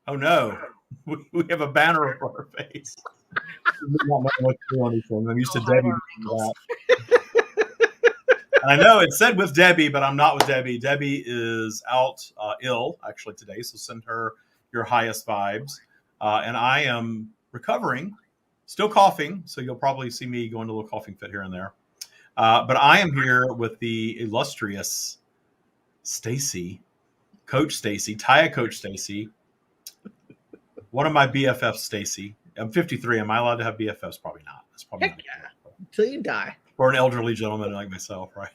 Oh no, we have a banner over our face. We do not know what to do on these things. I'm used to Ohio Debbie doing that. And I know it said with Debbie, but I'm not with Debbie. Debbie is out ill actually today, so send her your highest vibes. And I am recovering, still coughing, so you'll probably see me going to a little coughing fit here and there. But I am here with the illustrious Stacy, Coach Stacy, Taya Coach Stacy, one of my BFFs, Stacy. I'm 53. Am I allowed to have BFFs? Probably not. That's probably Heck not yeah. Until you die. for an elderly gentleman like myself, right?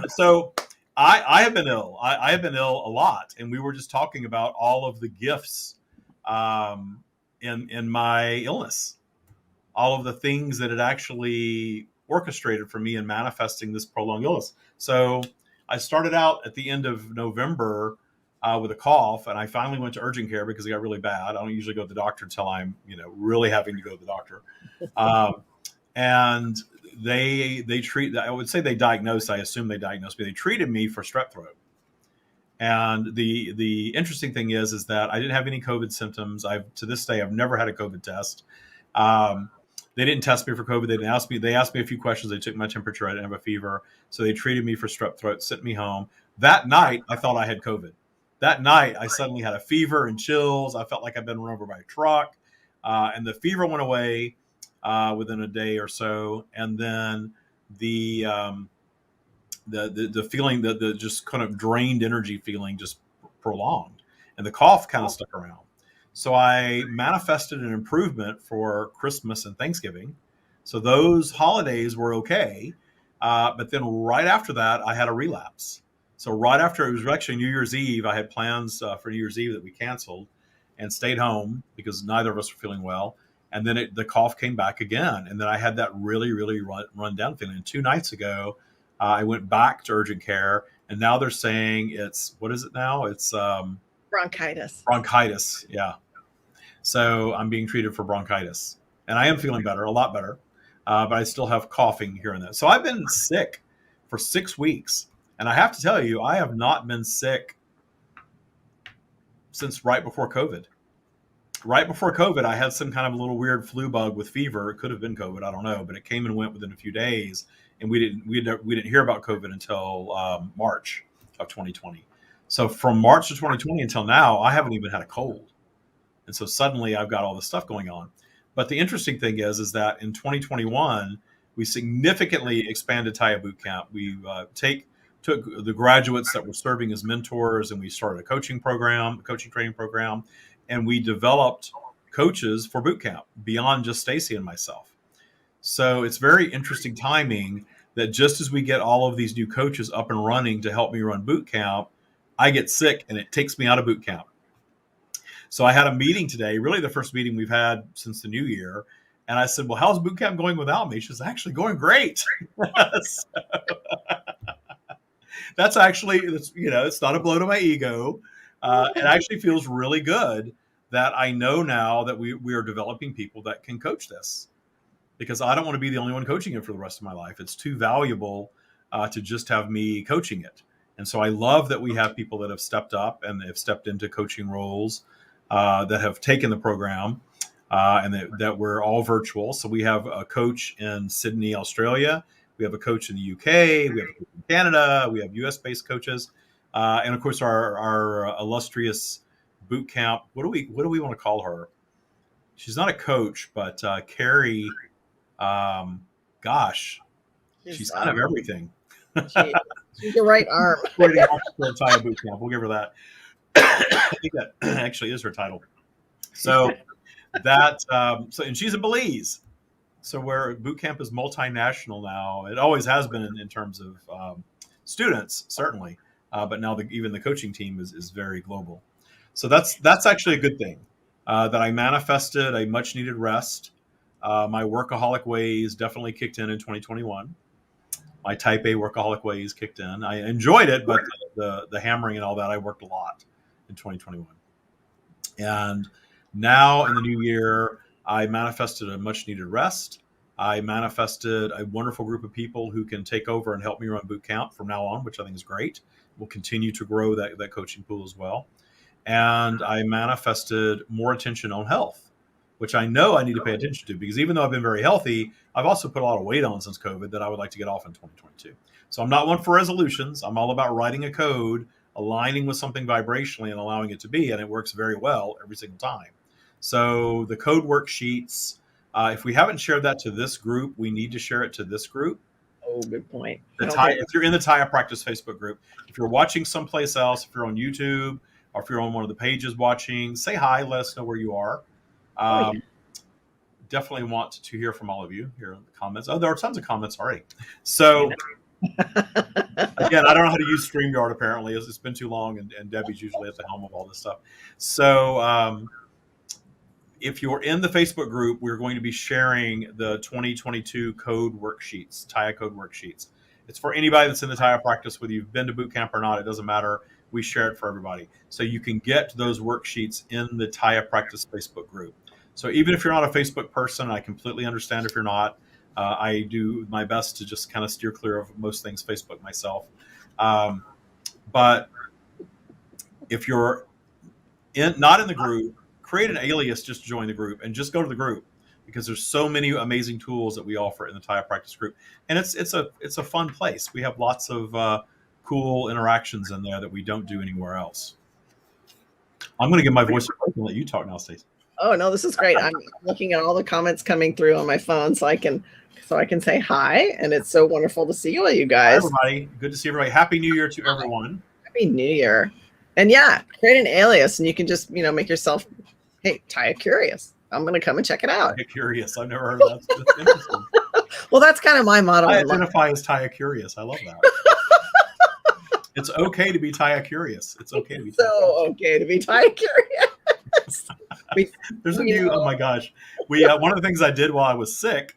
So I have been ill. I have been ill a lot, and we were just talking about all of the gifts in my illness, all of the things that it actually orchestrated for me in manifesting this prolonged illness. So I started out at the end of November with a cough, and I finally went to urgent care because it got really bad. I don't usually go to the doctor until I'm, really having to go to the doctor. Um, and they treat. I would say they diagnosed. I assume they diagnosed me. They treated me for strep throat. And the interesting thing is that I didn't have any COVID symptoms. I've to this day I've never had a COVID test. Um, they didn't test me for COVID. They didn't ask me. They asked me a few questions. They took my temperature. I didn't have a fever, so they treated me for strep throat. Sent me home. That night I thought I had COVID. That night I suddenly had a fever and chills. I felt like I'd been run over by a truck, and the fever went away within a day or so, and then the um, the feeling that the just kind of drained energy feeling just prolonged, and the cough kind of stuck around. So I manifested an improvement for Christmas and Thanksgiving. So those holidays were okay, but then right after that I had a relapse. So right after it was actually New Year's Eve, I had plans for New Year's Eve that we canceled and stayed home because neither of us were feeling well. And then the cough came back again, and then I had that really, really run down feeling. And 2 nights ago, I went back to urgent care, and now they're saying it's what is it now? It's Bronchitis. bronchitis. Yeah. So I'm being treated for bronchitis, and I am feeling better, a lot better, but I still have coughing here and there. So I've been sick for 6 weeks, and I have to tell you, I have not been sick since right before COVID. Right before COVID, I had some kind of a little weird flu bug with fever. It could have been COVID, I don't know, but it came and went within a few days, and we didn't hear about COVID until March of 2020. So from March of 2020 until now, I haven't even had a cold, and so suddenly I've got all this stuff going on. But the interesting thing is that in 2021 we significantly expanded Taya Boot Camp. We took the graduates that were serving as mentors, and we started a coaching training program, and we developed coaches for boot camp beyond just Stacy and myself. So it's very interesting timing that just as we get all of these new coaches up and running to help me run boot camp, I get sick and it takes me out of boot camp. So I had a meeting today, really the first meeting we've had since the new year. And I said, well, how's boot camp going without me? She's actually going great. So that's actually, it's not a blow to my ego. It actually feels really good that I know now that we are developing people that can coach this, because I don't want to be the only one coaching it for the rest of my life. It's too valuable to just have me coaching it. And so I love that we have people that have stepped up and have stepped into coaching roles, that have taken the program, and that we're all virtual. So we have a coach in Sydney, Australia. We have a coach in the UK. We have a coach in Canada. We have US-based coaches, and of course our illustrious boot camp. What do we want to call her? She's not a coach, but Carrie. Gosh, she's kind of everything. She's your right arm. Taya Boot Camp. We'll give her that. I think that actually is her title. So and she's in Belize. So where boot camp is multinational now, it always has been in terms of students, certainly, but now even the coaching team is very global. So that's actually a good thing, that I manifested a much needed rest. My workaholic ways definitely kicked in 2021. My type A workaholic ways kicked in. I enjoyed it, but the hammering and all that, I worked a lot in 2021. And now in the new year, I manifested a much needed rest. I manifested a wonderful group of people who can take over and help me run boot camp from now on, which I think is great. We'll continue to grow that coaching pool as well. and I manifested more attention on health, which I know I need to pay attention to, because even though I've been very healthy, I've also put a lot of weight on since COVID that I would like to get off in 2022. So I'm not one for resolutions. I'm all about writing a code, aligning with something vibrationally and allowing it to be, and it works very well every single time. So the code worksheets, if we haven't shared that to this group, we need to share it to this group. Oh, good point. If you're in the Taya Practice Facebook group, if you're watching someplace else, if you're on YouTube, or if you're on one of the pages watching, say hi, let us know where you are. Definitely want to hear from all of you here in the comments. Oh, there are tons of comments already. So again, I don't know how to use StreamYard apparently. It's been too long, and Debbie's usually at the helm of all this stuff. So if you're in the Facebook group, we're going to be sharing the 2022 code worksheets, Taya code worksheets. It's for anybody that's in the Taya practice, whether you've been to boot camp or not, it doesn't matter. We share it for everybody. So you can get those worksheets in the Taya practice Facebook group. So even if you're not a Facebook person, I completely understand if you're not. I do my best to just kind of steer clear of most things Facebook myself. But if you're not in the group, create an alias just to join the group and just go to the group, because there's so many amazing tools that we offer in the Taya practice group, and it's a fun place. We have lots of cool interactions in there that we don't do anywhere else. I'm going to give my voice a break and let you talk now, Stacey. Oh no, this is great. I'm looking at all the comments coming through on my phone, so I can say hi, and it's so wonderful to see all you guys. Hi, everybody. Good to see everybody. Happy New Year to everyone. Happy New Year. And yeah, create an alias, and you can just make yourself, hey, Taya Curious. I'm going to come and check it out. Taya Curious. I've never heard of that. That's interesting. Well, that's kind of my motto. I identify as Taya Curious. I love that. It's okay to be Taya Curious. It's okay to be okay to be Taya Curious. There's a new, oh my gosh. One of the things I did while I was sick,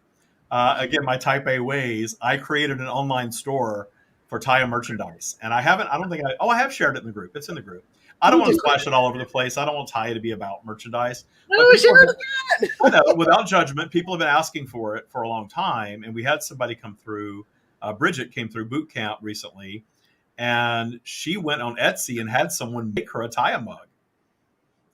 again, my type A ways, I created an online store for Taya merchandise. And I have shared it in the group. It's in the group. I don't want to splash it all over the place. I don't want Taya to be about merchandise. No, share it again. I know, without judgment, people have been asking for it for a long time. And we had somebody come through, Bridget came through boot camp recently, and she went on Etsy and had someone make her a Taya mug.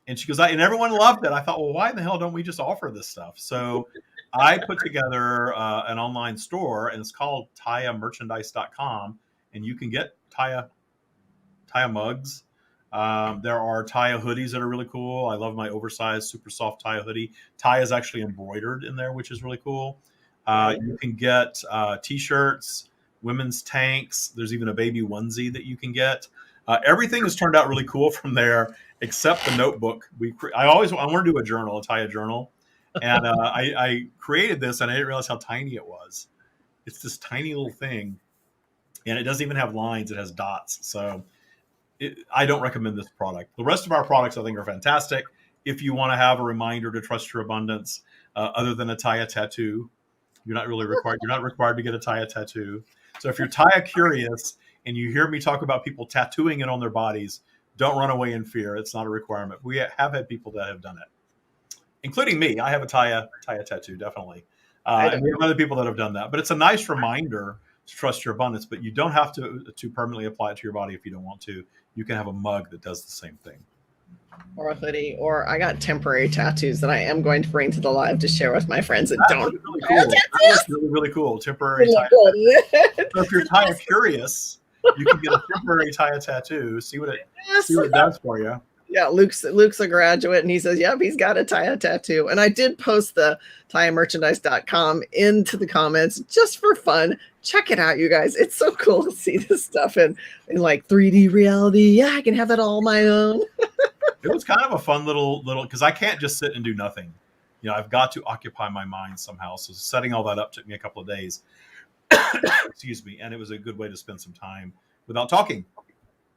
And she goes, and everyone loved it. I thought, well, why in the hell don't we just offer this stuff? So I put together an online store, and it's called TayaMerchandise.com, and you can get Taya mugs. There are Taya hoodies that are really cool. I love my oversized, super soft Taya hoodie. Taya is actually embroidered in there, which is really cool. You can get T-shirts, women's tanks. There's even a baby onesie that you can get. Everything has turned out really cool from there, except the notebook. I want to do a journal, a Taya journal, and I created this, and I didn't realize how tiny it was. It's this tiny little thing, and it doesn't even have lines; it has dots. So I don't recommend this product. The rest of our products, I think, are fantastic. If you want to have a reminder to trust your abundance, other than a Taya tattoo, you're not required to get a Taya tattoo. So if you're Taya curious and you hear me talk about people tattooing it on their bodies, don't run away in fear. It's not a requirement. We have had people that have done it, including me. I have a Taya tattoo, definitely. And we have other people that have done that. But it's a nice reminder to trust your abundance. But you don't have to permanently apply it to your body if you don't want to. You can have a mug that does the same thing. Or a hoodie. Or I got temporary tattoos that I am going to bring to the live to share with my friends that don't. Really cool. That's really cool. Temporary Taya. So if you're Taya curious, you can get a temporary Taya tattoo. See what it does for you. Yeah, Luke's a graduate, and he says, yep, he's got a Taya tattoo. And I did post the TayaMerchandise.com into the comments just for fun. Check it out, you guys. It's so cool to see this stuff in like 3D reality. Yeah, I can have that all on my own. It was kind of a fun little, because I can't just sit and do nothing. I've got to occupy my mind somehow. So setting all that up took me a couple of days. Excuse me. And it was a good way to spend some time without talking.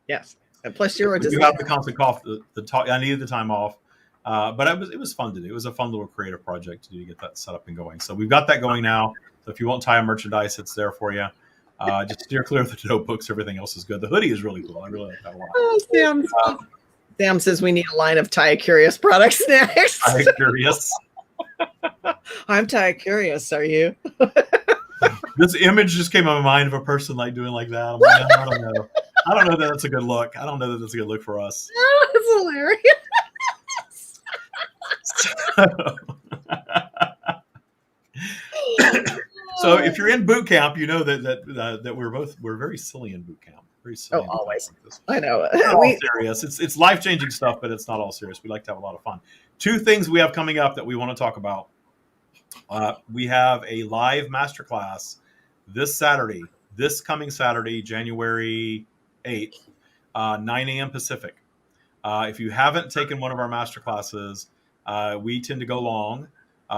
Yes. And plus you have the constant cough, the talk. I needed the time off. But it was fun to do. It was a fun little creative project to do to get that set up and going. So we've got that going now. So if you want Taya merchandise, it's there for you. Just steer clear of the notebooks. Everything else is good. The hoodie is really cool. I really like that a lot. Oh, Sam says we need a line of Taya Curious products next. Taya Curious. I'm Taya Curious. Are you? This image just came to my mind of a person doing like that. I'm like, I don't know. I don't know that that's a good look. I don't know that that's a good look for us. It's hilarious. So if you're in boot camp, you know that we're very silly in boot camp. Very silly. Oh, always. I know. It's not all serious. It's life changing stuff, but it's not all serious. We like to have a lot of fun. Two things we have coming up that we want to talk about. We have a live masterclass this coming Saturday, January 8th, 9 a.m. Pacific. If you haven't taken one of our masterclasses, we tend to go long.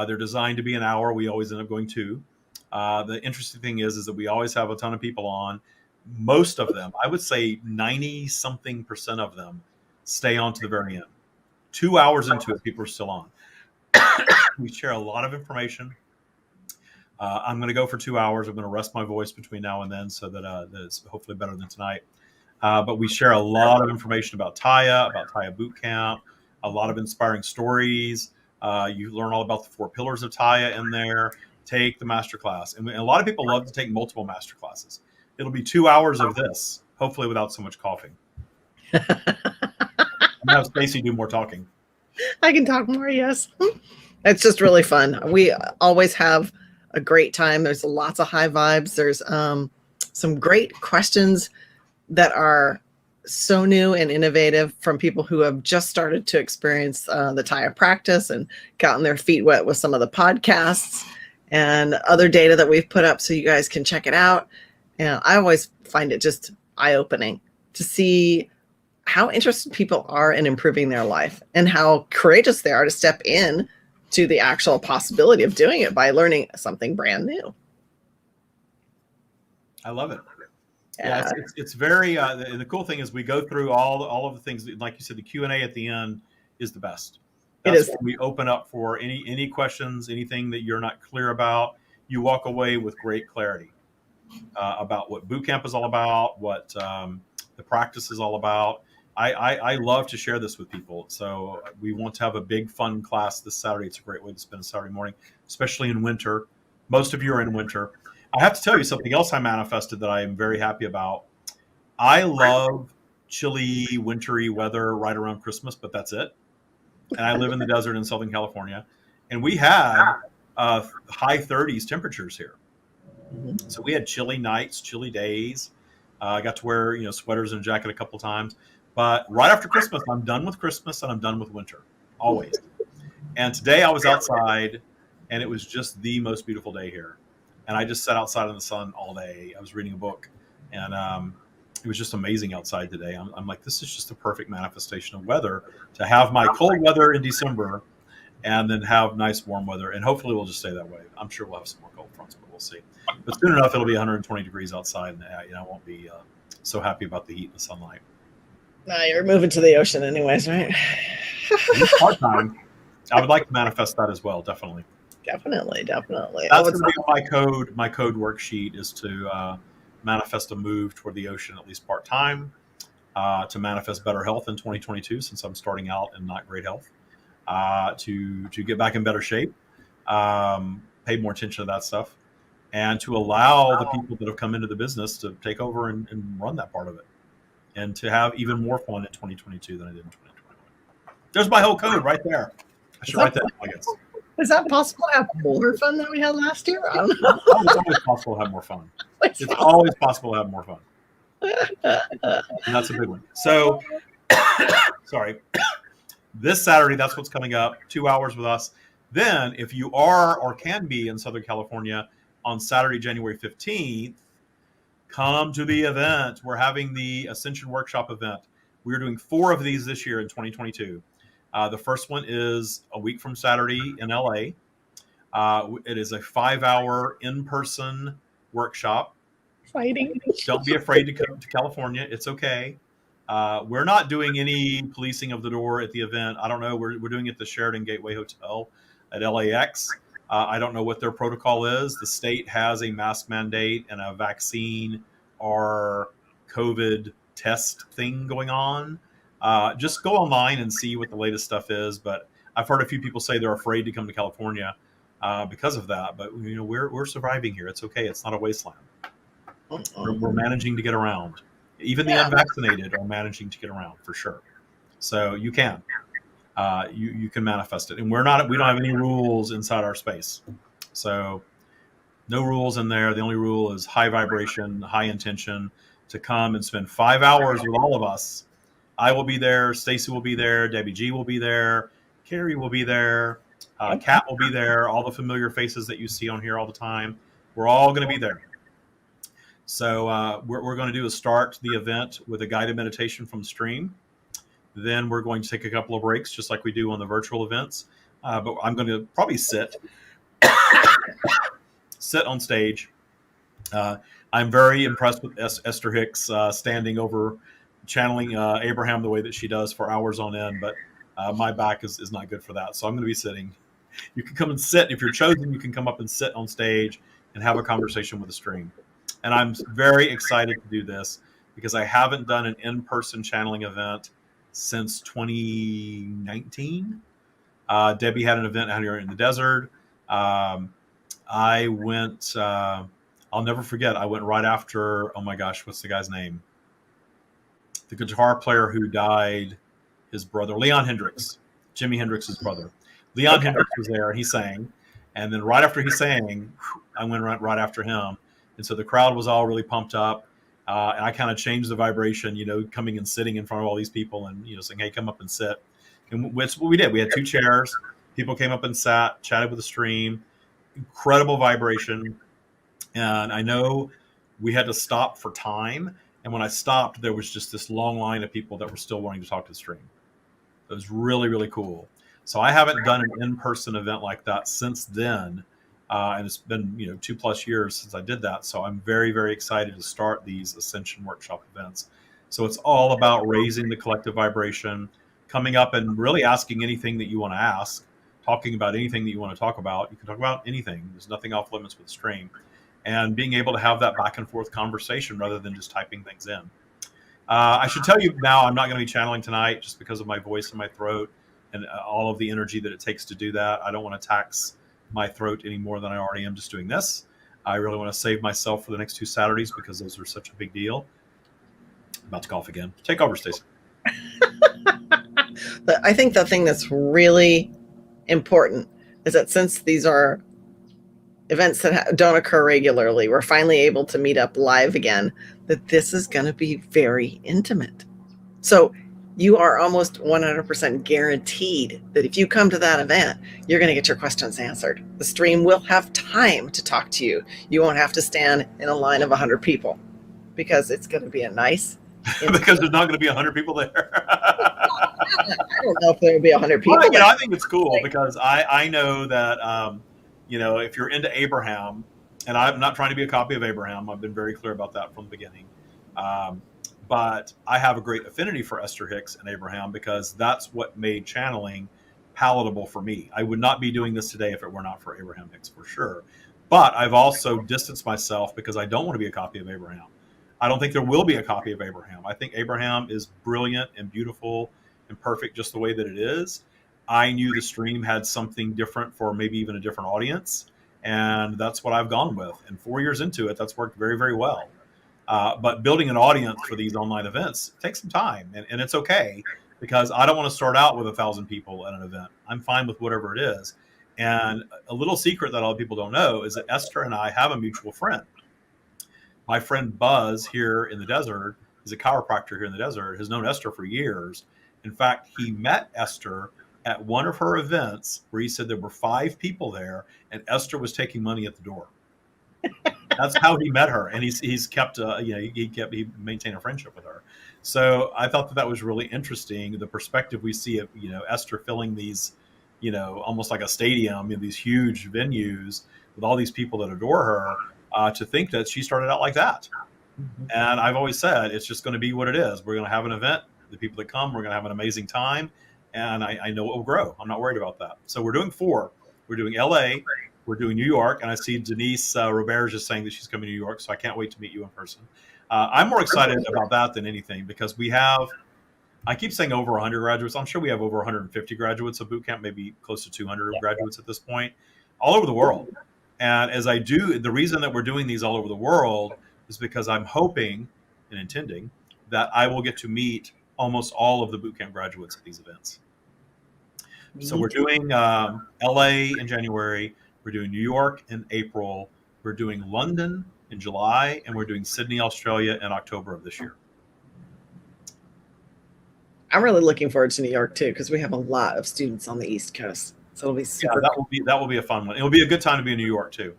They're designed to be an hour. We always end up going 2. The interesting thing is that we always have a ton of people on. Most of them, I would say 90-something% of them, stay on to the very end. 2 hours into it, people are still on. We share a lot of information. I'm going to go for 2 hours. I'm going to rest my voice between now and then so that it's hopefully better than tonight. But we share a lot of information about Taya Bootcamp, a lot of inspiring stories. You learn all about the 4 pillars of Taya in there. Take the masterclass. And a lot of people love to take multiple masterclasses. It'll be 2 hours of this, hopefully without so much coughing. Have Stacy do more talking. I can talk more, yes. It's just really fun. We always have a great time. There's lots of high vibes. There's some great questions that are so new and innovative from people who have just started to experience the Taya practice and gotten their feet wet with some of the podcasts and other data that we've put up so you guys can check it out. And I always find it just eye-opening to see how interested people are in improving their life and how courageous they are to step in to the actual possibility of doing it by learning something brand new. I love it. Yeah, it's very. The cool thing is we go through all of the things. Like you said, the Q&A at the end is the best. That's when we open up for any questions, anything that you're not clear about. You walk away with great clarity about what boot camp is all about, what the practice is all about. I love to share this with people. So we want to have a big fun class this Saturday. It's a great way to spend a Saturday morning, especially in winter. Most of you are in winter. I have to tell you something else I manifested that I am very happy about. I love chilly, wintry weather right around Christmas, but that's it. And I live in the desert in Southern California. And we had high 30s temperatures here. So we had chilly nights, chilly days. I got to wear sweaters and a jacket a couple times. But right after Christmas, I'm done with Christmas and I'm done with winter, always. And today I was outside, and it was just the most beautiful day here. And I just sat outside in the sun all day. I was reading a book, and it was just amazing outside today. I'm like, this is just a perfect manifestation of weather to have my cold weather in December and then have nice warm weather. And hopefully we'll just stay that way. I'm sure we'll have some more cold fronts, but we'll see. But soon enough, it'll be 120 degrees outside, and I won't be so happy about the heat and the sunlight. No, you're moving to the ocean anyways, right? Part-time. I would like to manifest that as well, definitely. Definitely. That's going to be on my code worksheet is to manifest a move toward the ocean at least part-time, to manifest better health in 2022 since I'm starting out in not great health, to get back in better shape, pay more attention to that stuff, and to allow the people that have come into the business to take over and run that part of it, and to have even more fun in 2022 than I did in 2021. There's my whole code right there. I should write that down, I guess. Is that possible to have more fun than we had last year? I don't know. It's always possible to have more fun. It's always possible to have more fun. And that's a big one. So, sorry. This Saturday, that's what's coming up. 2 hours with us. Then, if you are or can be in Southern California on Saturday, January 15th, come to the event. We're having the Ascension Workshop event. We're doing 4 of these this year in 2022. The first one is a week from Saturday in LA. It is a 5-hour in-person workshop. Exciting. Don't be afraid to come to California. It's okay. We're not doing any policing of the door at the event. I don't know. We're doing it at the Sheraton Gateway Hotel at LAX. I don't know what their protocol is. The state has a mask mandate and a vaccine or COVID test thing going on. Just go online and see what the latest stuff is. But I've heard a few people say they're afraid to come to California because of that. But we're surviving here. It's okay. It's not a wasteland. We're managing to get around. Even the unvaccinated are managing to get around for sure. So you can. You can manifest it, and we don't have any rules inside our space. So no rules in there. The only rule is high vibration, high intention to come and spend 5 hours with all of us. I will be there. Stacy will be there. Debbie G will be there. Carrie will be there. Kat will be there. All the familiar faces that you see on here all the time. We're all going to be there. So we're going to do is start the event with a guided meditation from the stream. Then we're going to take a couple of breaks, just like we do on the virtual events. But I'm going to probably sit on stage. I'm very impressed with Esther Hicks standing over, channeling Abraham the way that she does for hours on end. But my back is not good for that. So I'm going to be sitting. You can come and sit. If you're chosen, you can come up and sit on stage and have a conversation with the stream. And I'm very excited to do this because I haven't done an in-person channeling event since 2019. Debbie had an event out here in the desert. I went, I'll never forget, I went right after, oh my gosh, what's the guy's name? The guitar player who died, his brother, Leon Hendricks, Jimi Hendrix's brother. Leon Hendricks was there and he sang. And then right after he sang, I went right after him. And so the crowd was all really pumped up. And I kind of changed the vibration, coming and sitting in front of all these people and, saying, hey, come up and sit. And that's what we did. We had 2 chairs. People came up and sat, chatted with the stream. Incredible vibration. And I know we had to stop for time. And when I stopped, there was just this long line of people that were still wanting to talk to the stream. It was really, really cool. So I haven't done an in-person event like that since then. And it's been 2+ years since I did that. So I'm very, very excited to start these Ascension Workshop events. So it's all about raising the collective vibration, coming up and really asking anything that you want to ask, talking about anything that you want to talk about. You can talk about anything. There's nothing off limits with the stream. And being able to have that back and forth conversation rather than just typing things in. I should tell you now, I'm not going to be channeling tonight just because of my voice and my throat and all of the energy that it takes to do that. I don't want to tax my throat any more than I already am just doing this. I really want to save myself for the next 2 Saturdays because those are such a big deal. I'm about to cough again. Take over, Stacey. I think the thing that's really important is that since these are events that don't occur regularly, we're finally able to meet up live again, that this is going to be very intimate. So you are almost 100% guaranteed that if you come to that event, you're going to get your questions answered. The stream will have time to talk to you. You won't have to stand in a line of 100 people because it's going to be a nice... because there's not going to be 100 people there. I don't know if there will be 100 people. Well, I think it's cool because I know that, if you're into Abraham, and I'm not trying to be a copy of Abraham, I've been very clear about that from the beginning. But I have a great affinity for Esther Hicks and Abraham because that's what made channeling palatable for me. I would not be doing this today if it were not for Abraham Hicks, for sure. But I've also distanced myself because I don't want to be a copy of Abraham. I don't think there will be a copy of Abraham. I think Abraham is brilliant and beautiful and perfect just the way that it is. I knew the stream had something different for maybe even a different audience. And that's what I've gone with. And 4 years into it, that's worked very, very well. But building an audience for these online events takes some time, and it's okay because I don't want to start out with 1,000 people at an event. I'm fine with whatever it is. And a little secret that a lot of people don't know is that Esther and I have a mutual friend. My friend Buzz here in the desert is a chiropractor here in the desert, has known Esther for years. In fact, he met Esther at one of her events where he said there were 5 people there and Esther was taking money at the door. That's how he met her, and he's kept he maintained a friendship with her. So I thought that was really interesting. The perspective we see of Esther filling these, almost like a stadium in these huge venues with all these people that adore her. To think that she started out like that, and I've always said it's just going to be what it is. We're going to have an event. The people that come, we're going to have an amazing time, and I know it will grow. I'm not worried about that. So we're doing 4. We're doing LA. We're doing New York, and I see Denise Robert just saying that she's coming to New York, so I can't wait to meet you in person. I'm more excited about that than anything because we have, I keep saying over 100 graduates. I'm sure we have over 150 graduates of boot camp, maybe close to 200 graduates at this point, all over the world. And as I do, the reason that we're doing these all over the world is because I'm hoping and intending that I will get to meet almost all of the bootcamp graduates at these events. So we're doing LA in January, we're doing New York in April, we're doing London in July, and we're doing Sydney, Australia in October of this year. I'm really looking forward to New York too, because we have a lot of students on the East Coast. So it'll be super. Yeah, that will be a fun one. It'll be a good time to be in New York too.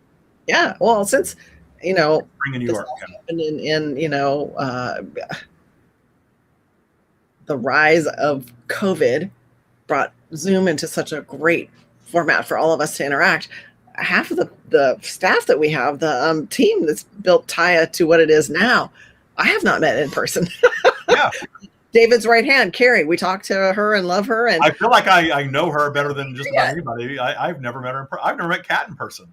Yeah. Well, since, you know, Spring in New this York. all Yeah. happened in the rise of COVID brought Zoom into such a great format for all of us to interact. Half of the staff that we have, the team that's built Taya to what it is now, I have not met in person. Yeah. David's right hand, Carrie. We talked to her and love her, and I feel like I know her better than just about anybody. I've never met her in person. I've never met Kat in person.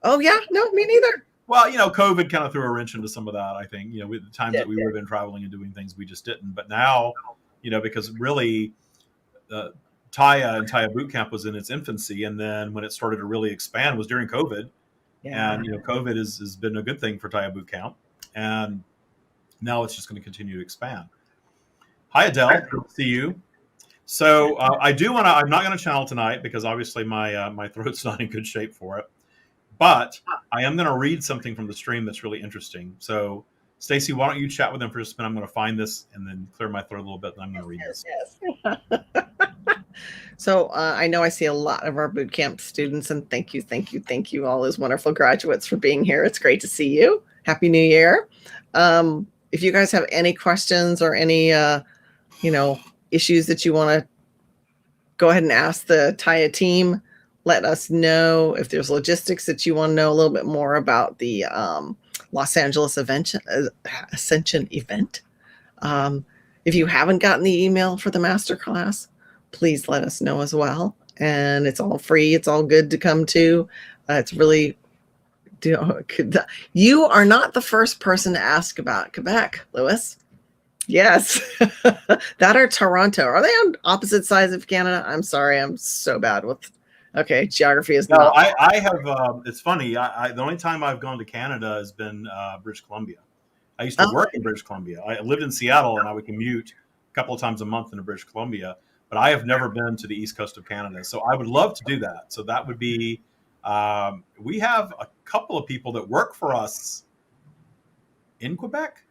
Oh yeah, no, me neither. Well, COVID kind of throw a wrench into some of that. I think with the times that we would have been traveling and doing things, we just didn't. But now, because really, Taya and Taya Bootcamp was in its infancy, and then when it started to really expand was during COVID. Yeah. And COVID has been a good thing for Taya Bootcamp, and now it's just going to continue to expand. Hi, Adele. Good to see you. So I do want to. I'm not going to channel tonight because obviously my throat's not in good shape for it. But I am going to read something from the stream that's really interesting. So, Stacy, why don't you chat with them for just a minute? I'm going to find this and then clear my throat a little bit, and I'm going to read this. Yes. So I know I see a lot of our bootcamp students, and thank you, all those wonderful graduates for being here. It's great to see you. Happy New Year. If you guys have any questions or any issues that you want to go ahead and ask the Taya team, let us know. If there's logistics that you want to know a little bit more about the Los Angeles Ascension event. If you haven't gotten the email for the masterclass, please let us know as well. And it's all free. It's all good to come to. It's really, you are not the first person to ask about Quebec, Lewis. Yes. That or Toronto. Are they on opposite sides of Canada? I'm sorry. I'm so bad with, geography is not. I have, it's funny. The only time I've gone to Canada has been British Columbia. I used to work in British Columbia. I lived in Seattle, and I would commute a couple of times a month into British Columbia, but I have never been to the east coast of Canada. So I would love to do that. So that would be, we have a couple of people that work for us in Quebec.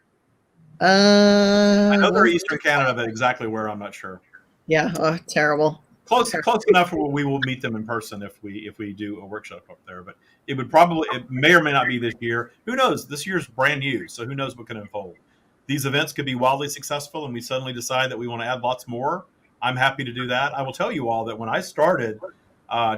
I know they're Eastern Canada, but exactly where, I'm not sure. Yeah. Oh, terrible. Close enough where we will meet them in person if we do a workshop up there. But it may or may not be this year. Who knows? This year's brand new, so who knows what can unfold. These events could be wildly successful, and we suddenly decide that we want to add lots more. I'm happy to do that. I will tell you all that when I started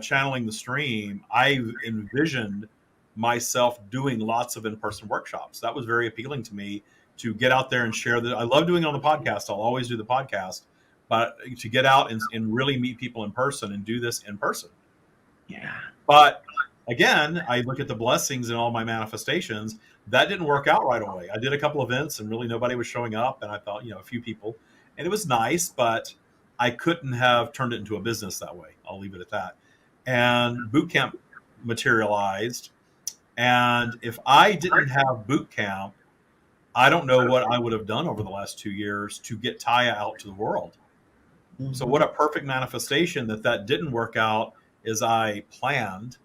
channeling the stream, I envisioned myself doing lots of in-person workshops. That was very appealing to me, to get out there and share that. I love doing it on the podcast. I'll always do the podcast. But to get out and really meet people in person and do this in person. Yeah. But again, I look at the blessings in all my manifestations. That didn't work out right away. I did a couple events and really nobody was showing up. And I thought, a few people. And it was nice, but I couldn't have turned it into a business that way. I'll leave it at that. And bootcamp materialized. And if I didn't have bootcamp, I don't know what I would have done over the last 2 years to get Taya out to the world. So what a perfect manifestation that didn't work out as I planned,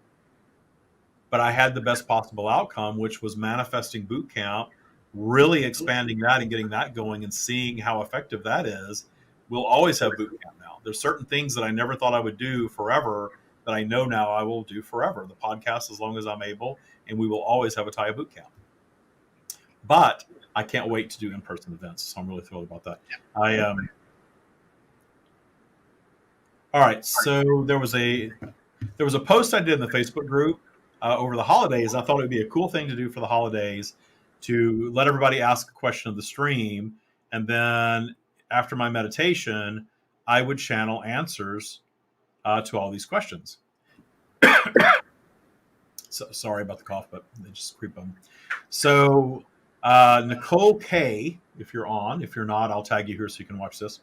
but I had the best possible outcome, which was manifesting bootcamp, really expanding that and getting that going and seeing how effective that is. We'll always have bootcamp now. There's certain things that I never thought I would do forever that I know now I will do forever. The podcast, as long as I'm able, and we will always have a Taya bootcamp. But I can't wait to do in-person events, so I'm really thrilled about that. All right, so there was a post I did in the Facebook group over the holidays. I thought it would be a cool thing to do for the holidays to let everybody ask a question of the stream, and then after my meditation, I would channel answers to all these questions. So, sorry about the cough, but they just creep on. So Nicole K, if you're on, if you're not, I'll tag you here so you can watch this.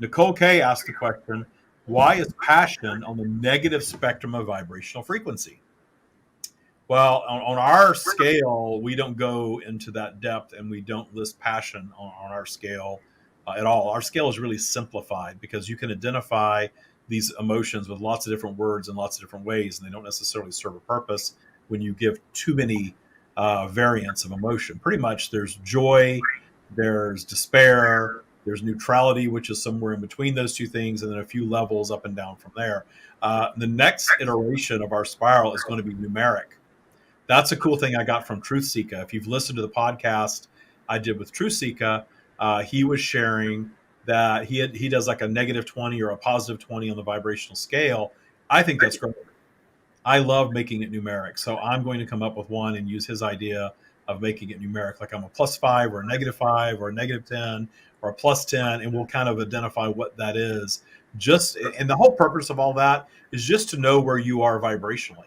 Nicole K asked the question, why is passion on the negative spectrum of vibrational frequency? Well, on our scale, we don't go into that depth, and we don't list passion on our scale at all. Our scale is really simplified because you can identify these emotions with lots of different words in lots of different ways, and they don't necessarily serve a purpose when you give too many variants of emotion. Pretty much there's joy, there's despair, there's neutrality, which is somewhere in between those two things, and then a few levels up and down from there. The next iteration of our spiral is going to be numeric. That's a cool thing I got from Truthseeka. If you've listened to the podcast I did with Truthseeka, he was sharing that he does like a -20 or a +20 on the vibrational scale. I think that's great. I love making it numeric. So I'm going to come up with one and use his idea of making it numeric. Like I'm a +5 or a -5 or a -10 or a +10, and we'll kind of identify what that is. And the whole purpose of all that is just to know where you are vibrationally.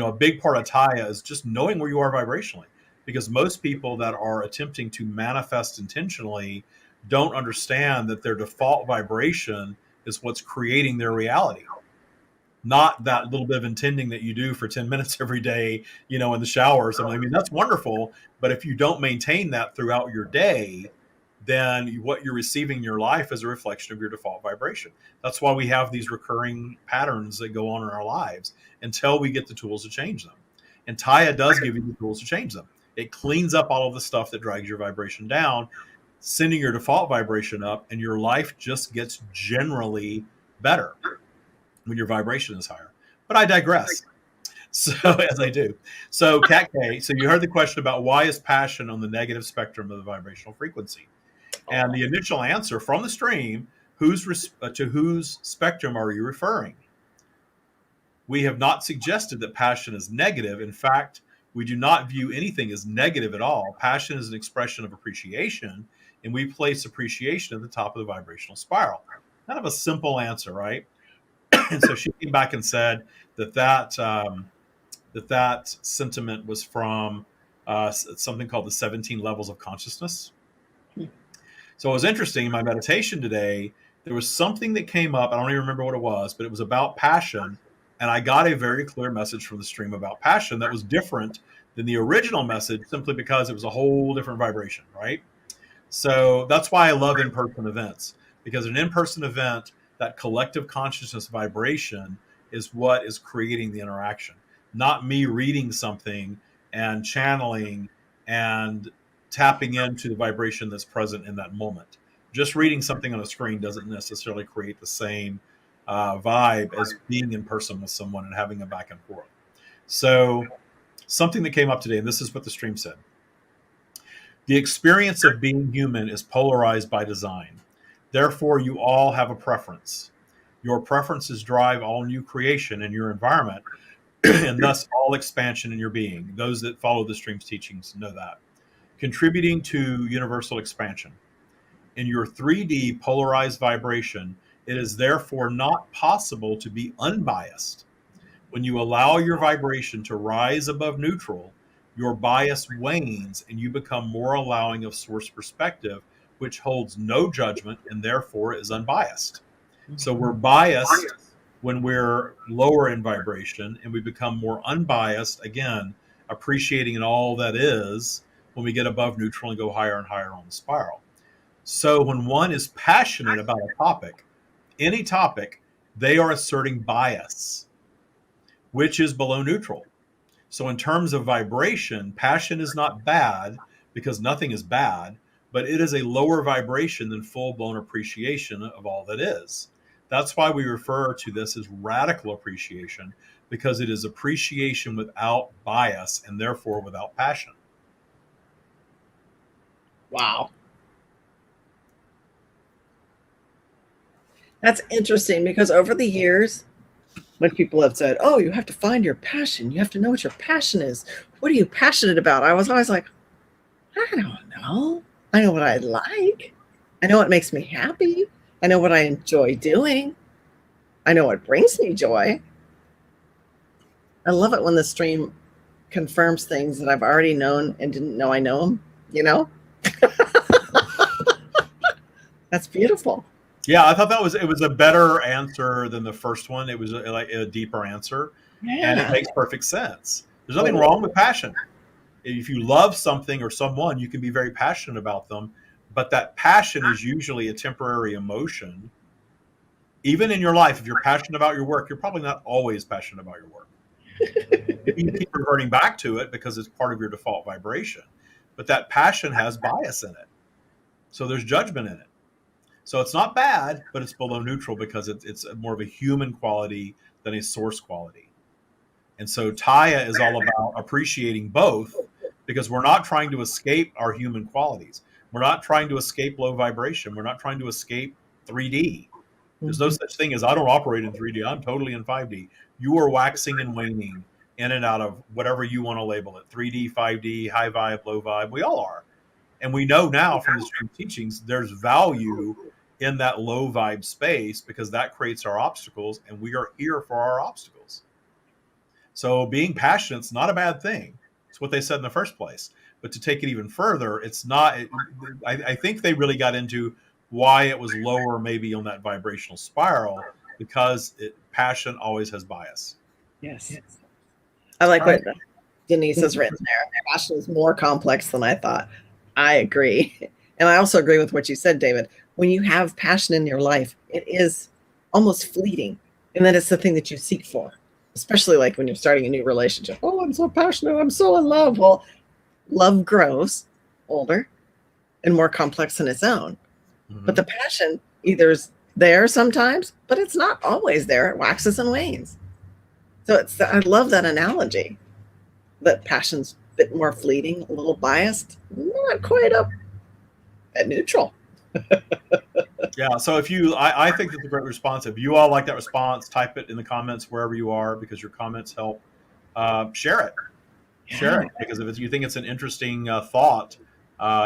A big part of Taya is just knowing where you are vibrationally, because most people that are attempting to manifest intentionally don't understand that their default vibration is what's creating their reality. Not that little bit of intending that you do for 10 minutes every day, in the shower or something. I mean, that's wonderful. But if you don't maintain that throughout your day, then what you're receiving in your life is a reflection of your default vibration. That's why we have these recurring patterns that go on in our lives until we get the tools to change them. And Taya does give you the tools to change them. It cleans up all of the stuff that drags your vibration down, sending your default vibration up, and your life just gets generally better when your vibration is higher. But I digress. So as I do. So Kat K, so you heard the question about why is passion on the negative spectrum of the vibrational frequency? And the initial answer from the stream, to whose spectrum are you referring? We have not suggested that passion is negative. In fact, we do not view anything as negative at all. Passion is an expression of appreciation, and we place appreciation at the top of the vibrational spiral. Kind of a simple answer, right? And so she came back and said that sentiment was from something called the 17 levels of consciousness. So it was interesting. In my meditation today, there was something that came up. I don't even remember what it was, but it was about passion. And I got a very clear message from the stream about passion that was different than the original message, simply because it was a whole different vibration, right? So that's why I love in-person events, because an in-person event, that collective consciousness vibration is what is creating the interaction, not me reading something and channeling and tapping into the vibration that's present in that moment. Just reading something on a screen doesn't necessarily create the same vibe as being in person with someone and having a back and forth. So something that came up today, and this is what the stream said. The experience of being human is polarized by design. Therefore, you all have a preference. Your preferences drive all new creation in your environment, and thus all expansion in your being. Those that follow the stream's teachings know that. Contributing to universal expansion. In your 3D polarized vibration, it is therefore not possible to be unbiased. When you allow your vibration to rise above neutral, your bias wanes and you become more allowing of source perspective, which holds no judgment and therefore is unbiased. So we're biased when we're lower in vibration, and we become more unbiased, again, appreciating in all that is when we get above neutral and go higher and higher on the spiral. So when one is passionate about a topic, any topic, they are asserting bias, which is below neutral. So in terms of vibration, passion is not bad, because nothing is bad, but it is a lower vibration than full-blown appreciation of all that is. That's why we refer to this as radical appreciation, because it is appreciation without bias and therefore without passion. Wow. That's interesting, because over the years, when people have said, oh, you have to find your passion, you have to know what your passion is. What are you passionate about? I was always like, I don't know. I know what I like. I know what makes me happy. I know what I enjoy doing. I know what brings me joy. I love it when the stream confirms things that I've already known and didn't know I know them, That's beautiful. Yeah, I thought it was a better answer than the first one. It was like a deeper answer, and it makes perfect sense. There's nothing wrong with passion. If you love something or someone, you can be very passionate about them, But that passion is usually a temporary emotion. Even in your life, if you're passionate about your work, you're probably not always passionate about your work. Maybe you keep reverting back to it because it's part of your default vibration. But that passion has bias in it. So there's judgment in it. So it's not bad, but it's below neutral because it's more of a human quality than a source quality. And so Taya is all about appreciating both, because we're not trying to escape our human qualities. We're not trying to escape low vibration. We're not trying to escape 3D. There's no such thing as I don't operate in 3D. I'm totally in 5D. You are waxing and waning in and out of whatever you want to label it, 3D, 5D, high vibe, low vibe. We all are. And we know now from the stream teachings, there's value in that low vibe space because that creates our obstacles, and we are here for our obstacles. So being passionate is not a bad thing. It's what they said in the first place. But to take it even further, it's not. I think they really got into why it was lower, maybe on that vibrational spiral, because passion always has bias. Yes. I like what Denise has written there. Passion is more complex than I thought. I agree. And I also agree with what you said, David. When you have passion in your life, it is almost fleeting. And then it's the thing that you seek for, especially like when you're starting a new relationship. Oh, I'm so passionate. I'm so in love. Well, love grows older and more complex on its own. Mm-hmm. But the passion either is there sometimes, but it's not always there. It waxes and wanes. So I love that analogy, that passion's a bit more fleeting, a little biased, not quite up at neutral. Yeah, so I think that's a great response. If you all like that response, type it in the comments wherever you are, because your comments help. Share it. Share it, because if you think it's an interesting thought,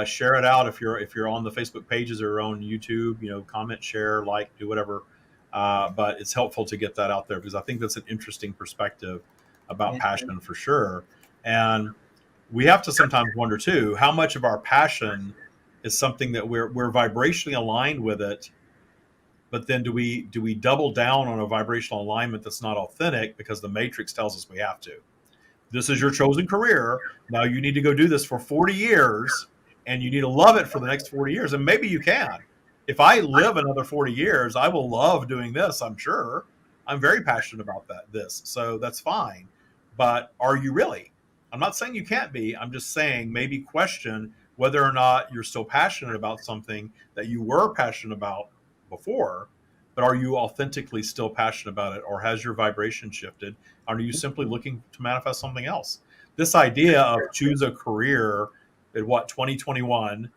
share it out. If you're on the Facebook pages or on YouTube, comment, share, like, do whatever. But it's helpful to get that out there, because I think that's an interesting perspective about passion for sure. And we have to sometimes wonder too, how much of our passion is something that we're vibrationally aligned with it, but then do we double down on a vibrational alignment that's not authentic because the matrix tells us we have to? This is your chosen career. Now you need to go do this for 40 years, and you need to love it for the next 40 years. And maybe you can. If I live another 40 years, I will love doing this, I'm sure. I'm very passionate about this. So that's fine. But are you really? I'm not saying you can't be. I'm just saying maybe question whether or not you're still passionate about something that you were passionate about before, but are you authentically still passionate about it, or has your vibration shifted? Are you simply looking to manifest something else? This idea of choose a career in 2021,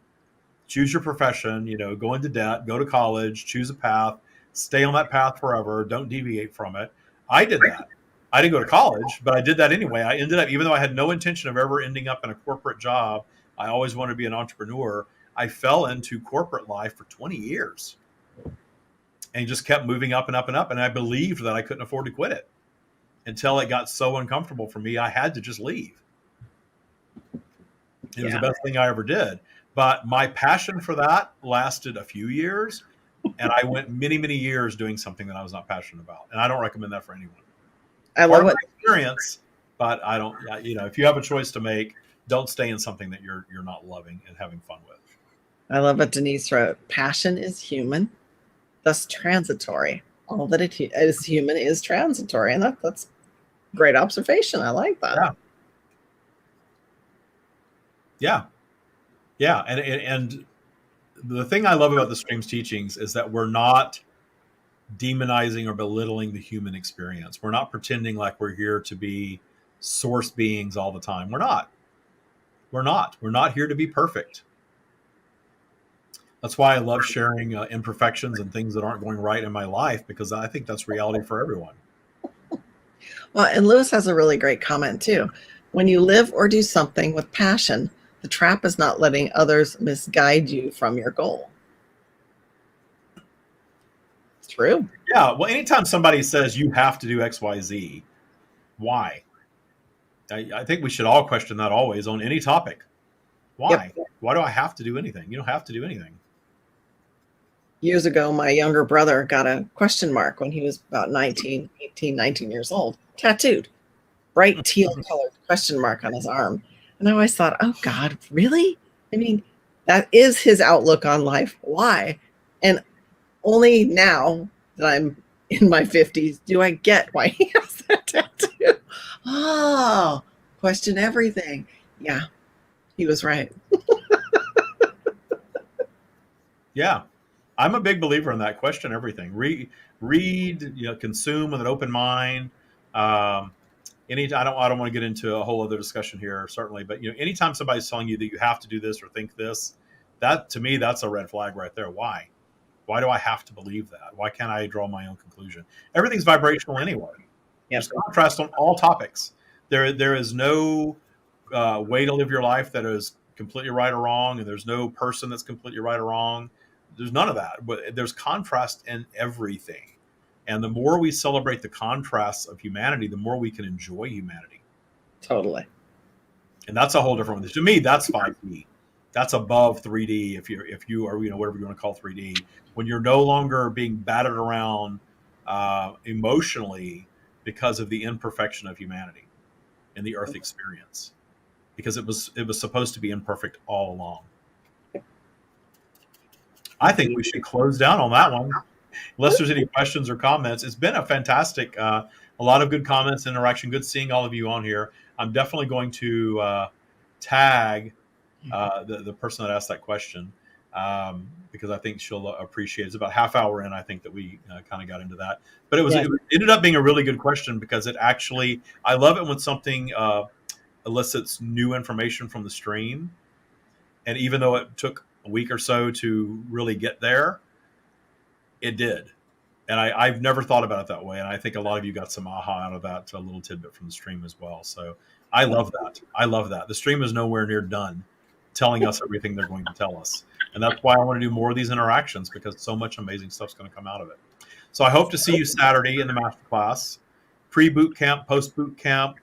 choose your profession, go into debt, go to college, choose a path, stay on that path forever, don't deviate from it. I did that. I didn't go to college, but I did that anyway. I ended up, even though I had no intention of ever ending up in a corporate job, I always wanted to be an entrepreneur. I fell into corporate life for 20 years and just kept moving up and up and up. And I believed that I couldn't afford to quit it until it got so uncomfortable for me. I had to just leave. It was the best thing I ever did. But my passion for that lasted a few years. And I went many, many years doing something that I was not passionate about. And I don't recommend that for anyone. I love it. Experience, but I don't, if you have a choice to make, don't stay in something that you're not loving and having fun with. I love what Denise wrote. Passion is human, thus transitory. All that it is human is transitory. And that's great observation. I like that. Yeah. And the thing I love about the stream's teachings is that we're not demonizing or belittling the human experience. We're not pretending like we're here to be source beings all the time. We're not. We're not here to be perfect. That's why I love sharing imperfections and things that aren't going right in my life, because I think that's reality for everyone. Well, and Lewis has a really great comment too. When you live or do something with passion, the trap is not letting others misguide you from your goal. It's true. Yeah. Well, anytime somebody says you have to do X, Y, Z, why? I think we should all question that always on any topic. Why? Yep. Why do I have to do anything? You don't have to do anything. Years ago, my younger brother got a question mark when he was about 19 years old, tattooed, bright teal colored question mark on his arm. And I always thought, oh God, really? I mean, That is his outlook on life. Why? And only now that I'm in my 50s do I get why he has that tattoo. Oh, question everything. Yeah, he was right. Yeah, I'm a big believer in that. Question everything. Read, consume with an open mind. Um, I don't want to get into a whole other discussion here, certainly, but anytime somebody's telling you that you have to do this or think this, that to me, that's a red flag right there. Why? Why do I have to believe that? Why can't I draw my own conclusion? Everything's vibrational anyway. Yes. There's contrast on all topics. There is no way to live your life that is completely right or wrong, and there's no person that's completely right or wrong. There's none of that. But there's contrast in everything. And the more we celebrate the contrasts of humanity, the more we can enjoy humanity. Totally. And that's a whole different one. To me, that's 5D. That's above 3D if you are, whatever you want to call 3D. When you're no longer being battered around emotionally because of the imperfection of humanity and the Earth experience. Because it was supposed to be imperfect all along. I think we should close down on that one. Unless there's any questions or comments, it's been a fantastic, a lot of good comments, interaction. Good seeing all of you on here. I'm definitely going to tag the person that asked that question because I think she'll appreciate it. It's about half hour in, I think, that we kind of got into that. But it ended up being a really good question because it actually, I love it when something elicits new information from the stream. And even though it took a week or so to really get there, it did. And I've never thought about it that way. And I think a lot of you got some aha out of that little tidbit from the stream as well. So I love that. I love that. The stream is nowhere near done telling us everything they're going to tell us. And that's why I want to do more of these interactions, because so much amazing stuff's going to come out of it. So I hope to see you Saturday in the masterclass, pre-boot camp, post-boot camp,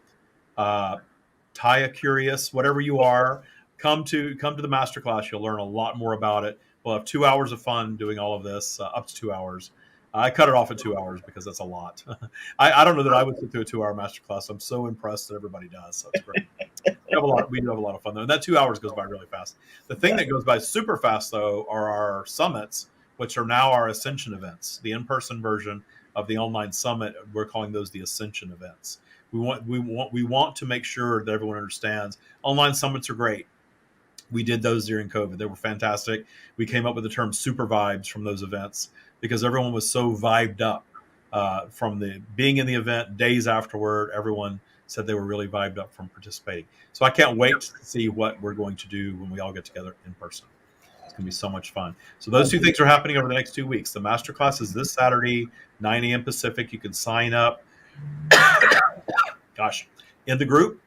Taya Curious, whatever you are, come to the masterclass. You'll learn a lot more about it. We'll have 2 hours of fun doing all of this, up to 2 hours. I cut it off at 2 hours because that's a lot. I don't know that I would sit through a 2-hour masterclass. I'm so impressed that everybody does. So it's great. We do have a lot of fun though. And that 2 hours goes by really fast. The thing that goes by super fast though are our summits, which are now our Ascension events. The in-person version of the online summit, we're calling those the Ascension events. We want to make sure that everyone understands online summits are great. We did those during COVID. They were fantastic. We came up with the term super vibes from those events because everyone was so vibed up from the being in the event. Days afterward, everyone said they were really vibed up from participating. So I can't wait to see what we're going to do when we all get together in person. It's going to be so much fun. So those two things are happening over the next 2 weeks. The masterclass is this Saturday, 9 a.m. Pacific. You can sign up. In the group.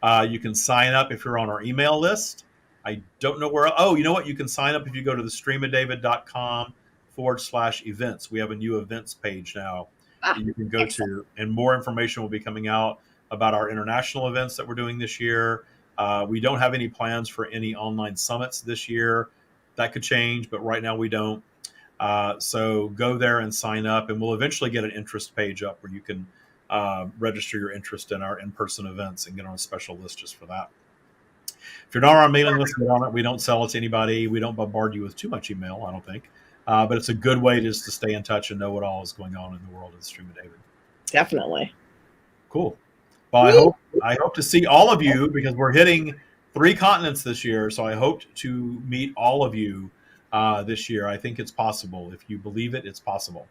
You can sign up if you're on our email list. I don't know where. Oh, you know what? You can sign up if you go to the streamofdavid.com/events. We have a new events page now that you can go to, and more information will be coming out about our international events that we're doing this year. We don't have any plans for any online summits this year. That could change, but right now we don't. So go there and sign up, and we'll eventually get an interest page up where you can register your interest in our in-person events and get on a special list just for that. If you're not on our mailing list, get on it. We don't sell it to anybody. We don't bombard you with too much email, I don't think. But it's a good way just to stay in touch and know what all is going on in the world of the Stream of David. Definitely. Cool. Well, I hope to see all of you because we're hitting 3 continents this year. So I hope to meet all of you this year. I think it's possible. If you believe it, it's possible.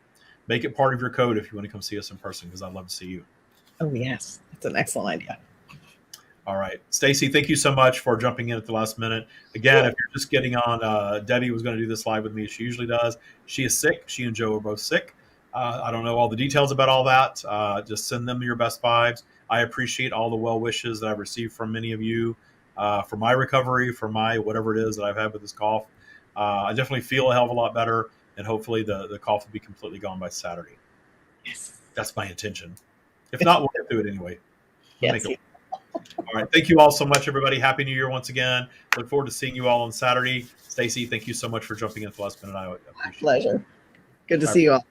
Make it part of your code if you want to come see us in person, because I'd love to see you. Oh, yes. That's an excellent idea. All right. Stacy, thank you so much for jumping in at the last minute. Again, if you're just getting on, Debbie was going to do this live with me as she usually does. She is sick. She and Joe are both sick. I don't know all the details about all that. Just send them your best vibes. I appreciate all the well wishes that I've received from many of you for my recovery, for my whatever it is that I've had with this cough. I definitely feel a hell of a lot better, and hopefully the cough will be completely gone by Saturday. Yes. That's my intention. If not, we'll get through it anyway. Yes. All right. Thank you all so much, everybody. Happy New Year once again. Look forward to seeing you all on Saturday. Stacy, thank you so much for jumping in at the last minute. I appreciate it. Pleasure. Good to see you all.